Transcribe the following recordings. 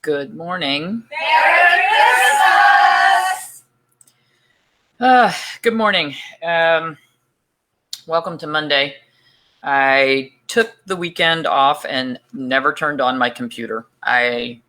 Good morning. Merry Christmas! Good morning. Welcome to Monday. I took the weekend off and never turned on my computer. I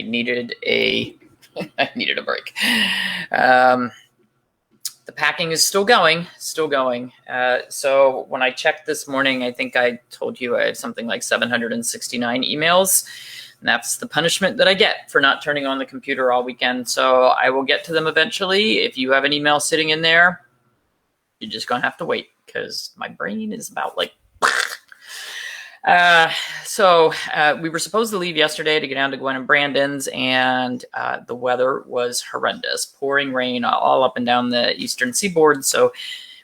needed a I needed a break. The packing is still going. So when I checked this morning, I think I told you I had something like 769 emails. And that's the punishment that I get for not turning on the computer all weekend. So I will get to them eventually. If you have an email sitting in there, you're just going to have to wait because my brain is about like... So we were supposed to leave yesterday to get down to Gwen and Brandon's, and the weather was horrendous. Pouring rain all up and down the eastern seaboard. So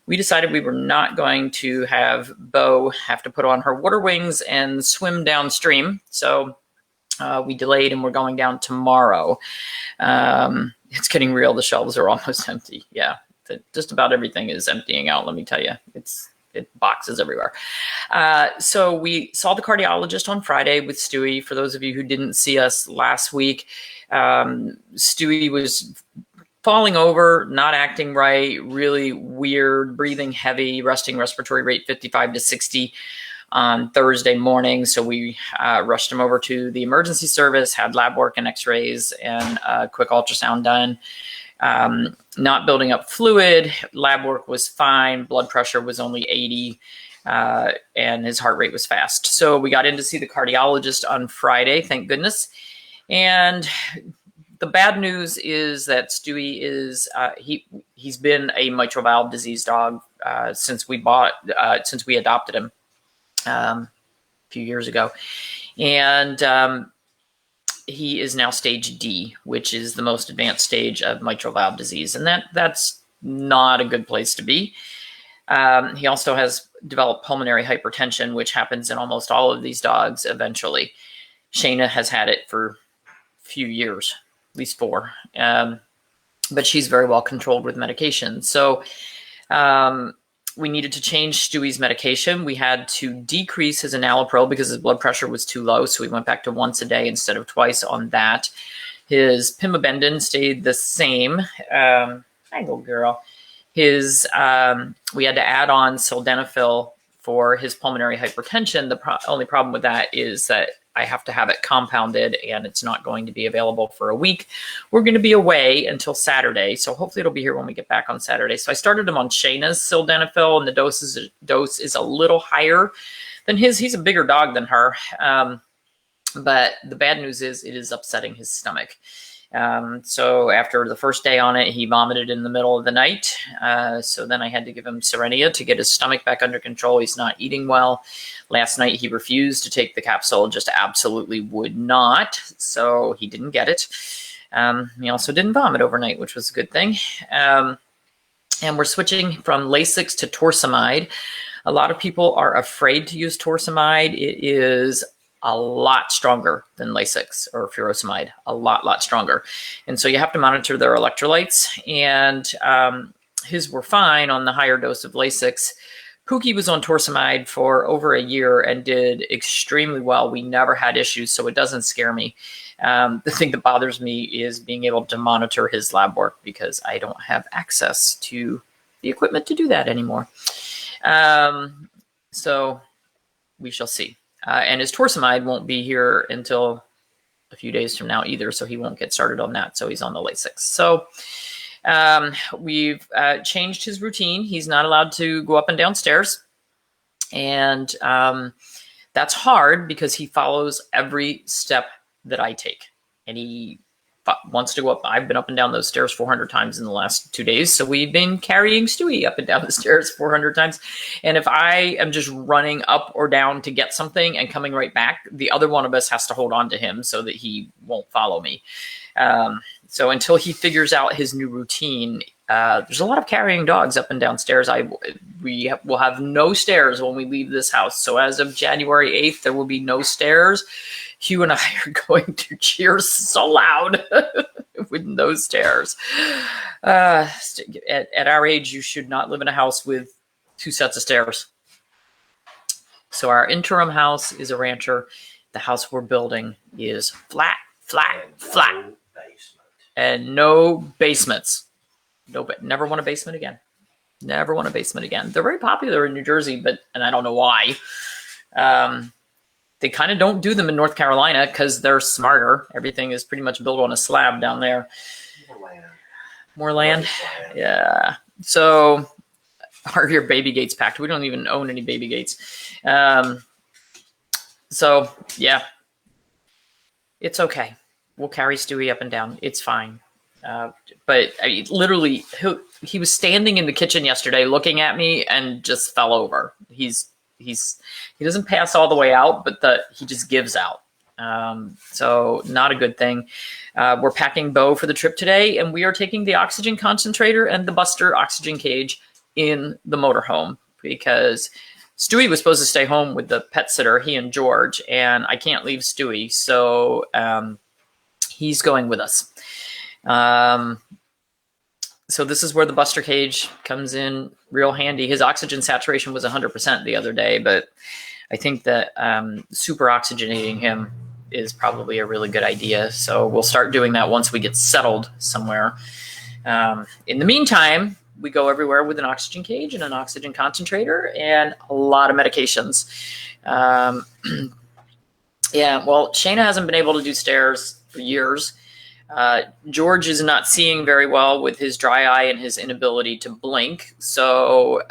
we decided we were not going to have Bo have to put on her water wings and swim downstream. So we delayed and we're going down tomorrow. It's getting real. The shelves are almost empty. Yeah, just about everything is emptying out. Let me tell you, it's boxes everywhere. So we saw the cardiologist on Friday with Stewie. For those of you who didn't see us last week, Stewie was falling over, not acting right, really weird, breathing heavy, resting respiratory rate 55 to 60 on Thursday morning. So we rushed him over to the emergency service, had lab work and x-rays and a quick ultrasound done. Not building up fluid, lab work was fine, blood pressure was only 80, and his heart rate was fast. So we got in to see the cardiologist on Friday, thank goodness. And the bad news is that Stewie is, he's been a mitral valve disease dog since we adopted him a few years ago. And he is now stage D, which is the most advanced stage of mitral valve disease. And that's not a good place to be. He also has developed pulmonary hypertension, which happens in almost all of these dogs eventually. Shayna has had it for a few years, at least 4. But she's very well controlled with medication. So we needed to change Stewie's medication. We had to decrease his enalapril because his blood pressure was too low. So we went back to once a day instead of twice on that. His pimabendin stayed the same. Hi, little girl. We had to add on sildenafil for his pulmonary hypertension. The only problem with that is that I have to have it compounded and it's not going to be available for a week. We're going to be away until Saturday. So hopefully it'll be here when we get back on Saturday. So I started him on Shayna's sildenafil, and the dose is a little higher than his. He's a bigger dog than her. But the bad news is it is upsetting his stomach. So after the first day on it, he vomited in the middle of the night. So then I had to give him Serenia to get his stomach back under control. He's not eating well. Last night, he refused to take the capsule, just absolutely would not. So he didn't get it. He also didn't vomit overnight, which was a good thing. And we're switching from Lasix to torsemide. A lot of people are afraid to use torsemide. It is a lot stronger than Lasix or furosemide, a lot stronger. And so you have to monitor their electrolytes. And his were fine on the higher dose of Lasix. Pookie was on torsemide for over a year and did extremely well. We never had issues, so it doesn't scare me. The thing that bothers me is being able to monitor his lab work because I don't have access to the equipment to do that anymore. So we shall see. And his torsemide won't be here until a few days from now either, so he won't get started on that. So he's on the Lasix. So we've changed his routine. He's not allowed to go up and down stairs. And that's hard because he follows every step that I take. And he wants to go up. I've been up and down those stairs 400 times in the last 2 days. So we've been carrying Stewie up and down the stairs 400 times. And if I am just running up or down to get something and coming right back, the other one of us has to hold on to him so that he won't follow me. So until he figures out his new routine, there's a lot of carrying dogs up and down stairs. We will have no stairs when we leave this house. So as of January 8th, there will be no stairs. Hugh and I are going to cheer so loud with those stairs. At our age, you should not live in a house with 2 sets of stairs. So our interim house is a rancher. The house we're building is flat flat, And flat. no basement. And no basements. Never want a basement again. Never want a basement again. They're very popular in New Jersey, and I don't know why. They kind of don't do them in North Carolina because they're smarter. Everything is pretty much built on a slab down there. More land. Yeah. So are your baby gates packed? We don't even own any baby gates. So yeah, it's okay. We'll carry Stewie up and down. It's fine. But I mean, literally, he was standing in the kitchen yesterday looking at me and just fell over. He doesn't pass all the way out, but he just gives out. So not a good thing. We're packing Bo for the trip today, and we are taking the oxygen concentrator and the Buster oxygen cage in the motorhome because Stewie was supposed to stay home with the pet sitter, he and George, and I can't leave Stewie. So he's going with us. So this is where the Buster cage comes in real handy. His oxygen saturation was 100% the other day, but I think that super oxygenating him is probably a really good idea. So we'll start doing that once we get settled somewhere. In the meantime, we go everywhere with an oxygen cage and an oxygen concentrator and a lot of medications. Yeah, well, Shayna hasn't been able to do stairs for years. George is not seeing very well with his dry eye and his inability to blink. So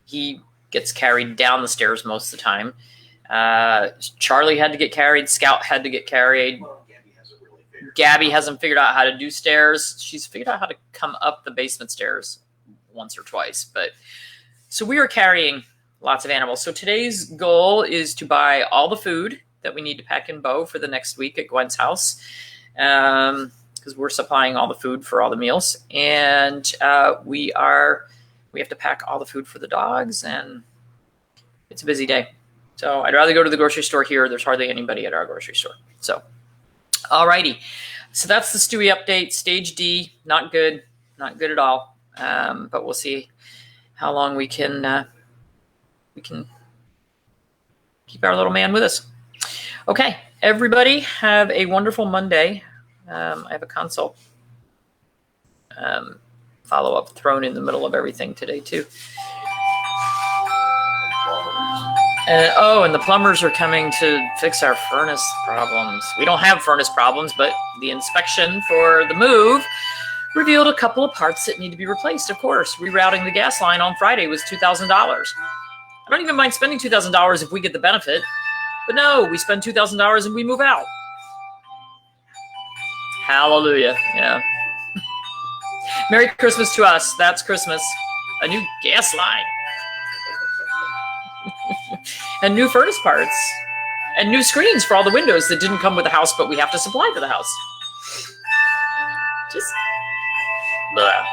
he gets carried down the stairs most of the time. Charlie had to get carried. Scout had to get carried. Well, Gabby hasn't figured out how to do stairs. She's figured out how to come up the basement stairs once or twice. So we are carrying lots of animals. So today's goal is to buy all the food that we need to pack in Bo for the next week at Gwen's house. Because we're supplying all the food for all the meals, and we have to pack all the food for the dogs, and it's a busy day. So I'd rather go to the grocery store here. There's hardly anybody at our grocery store. So, alrighty. So that's the Stewie update. Stage D, not good at all. But we'll see how long we can keep our little man with us. Okay, everybody, have a wonderful Monday. I have a consult follow-up thrown in the middle of everything today, too. And the plumbers are coming to fix our furnace problems. We don't have furnace problems, but the inspection for the move revealed a couple of parts that need to be replaced, of course. Rerouting the gas line on Friday was $2,000. I don't even mind spending $2,000 if we get the benefit. But no, we spend $2,000 and we move out. Hallelujah. Yeah. Merry Christmas to us. That's Christmas. A new gas line. And new furnace parts. And new screens for all the windows that didn't come with the house, but we have to supply to the house. Just blah.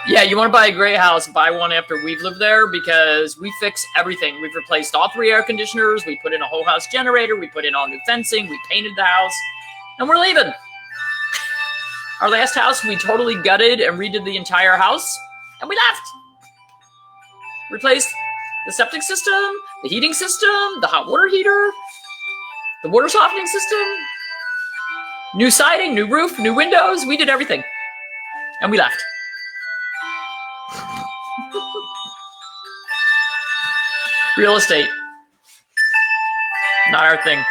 Yeah, you want to buy a great house, buy one after we've lived there because we fix everything. We've replaced all 3 air conditioners. We put in a whole house generator. We put in all new fencing. We painted the house. And we're leaving. Our last house, we totally gutted and redid the entire house. And we left. Replaced the septic system, the heating system, the hot water heater, the water softening system, new siding, new roof, new windows. We did everything. And we left. Real estate. Not our thing.